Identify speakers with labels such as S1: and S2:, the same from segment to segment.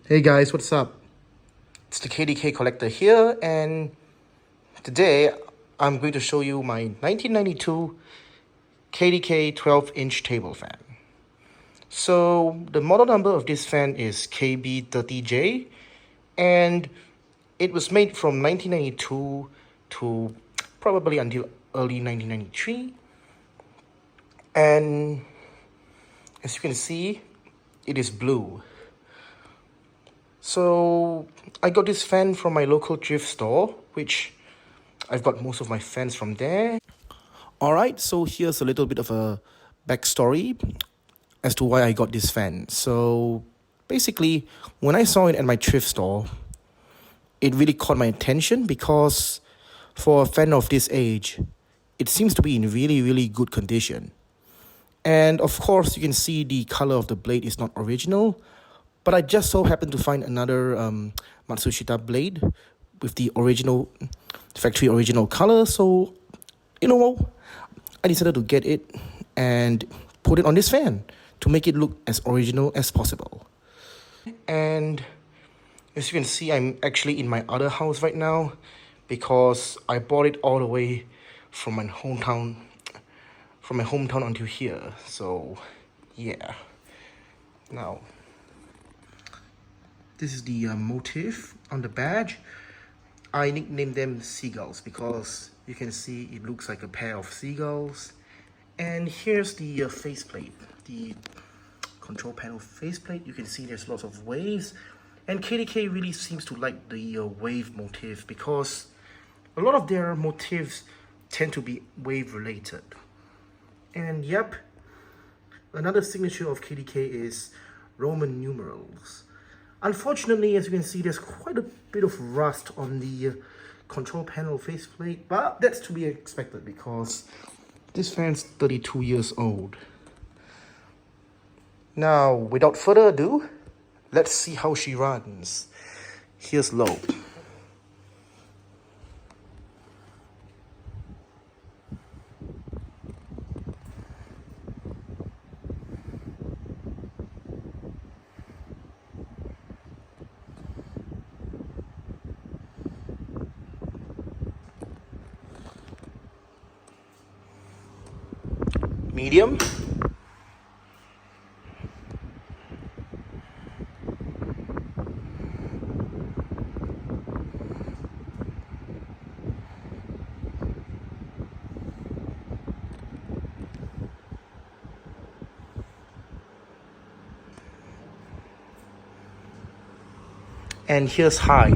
S1: Hey guys, what's up? It's the KDK collector here, and today I'm going to show you my 1992 KDK 12-inch table fan. So the model number of this fan is KB30J, and it was made from 1992 to probably until early 1993. And as you can see, it is blue. So I got this fan from my local thrift store, which I've got most of my fans from there. Alright, so here's a little bit of a backstory as to why I got this fan. So basically, when I saw it at my thrift store, it really caught my attention because for a fan of this age, it seems to be in really good condition. And of course, you can see the color of the blade is not original, but I just so happened to find another Matsushita blade with the original, factory original color. So, you know what? I decided to get it and put it on this fan to make it look as original as possible. And as you can see, I'm actually in my other house right now because I bought it all the way from my hometown, until here. So, yeah. Now, this is the motif on the badge. I nicknamed them seagulls because you can see it looks like a pair of seagulls. And here's the faceplate, the control panel faceplate. You can see there's lots of waves. And KDK really seems to like the wave motif because a lot of their motifs tend to be wave related. And yep, another signature of KDK is Roman numerals. Unfortunately, as you can see, there's quite a bit of rust on the control panel faceplate, but that's to be expected because this fan's 32 years old. Now, without further ado, let's see how she runs. Here's low. Medium. And here's high.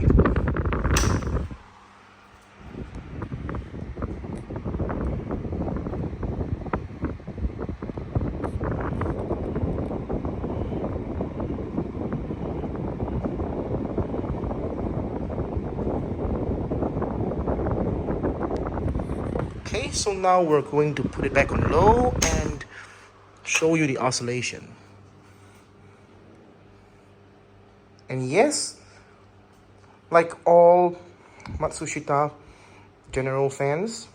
S1: Okay, so now we're going to put it back on low and show you the oscillation. And yes, like all Matsushita general fans,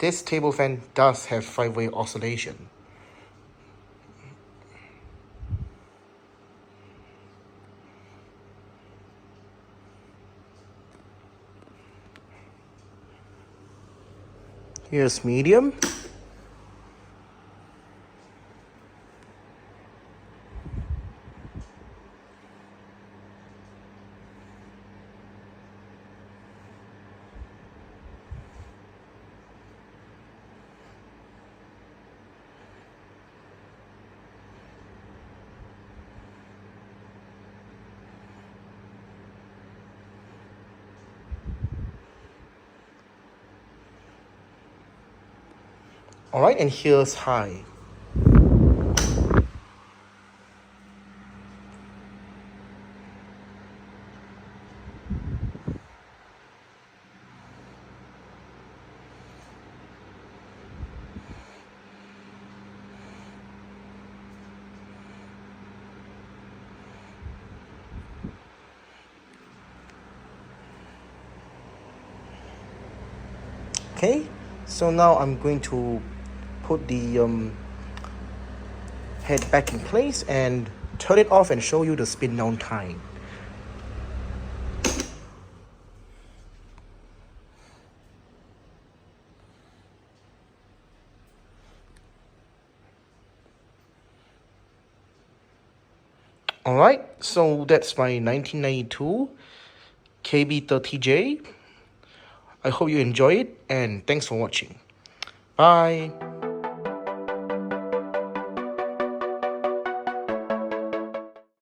S1: this table fan does have 5-way oscillation. Here's medium. Alright, and here's high. Okay, so now I'm going to put the head back in place and turn it off and show you the spin down time. Alright, so that's my 1992 KB30J. I hope you enjoy it, and thanks for watching. Bye.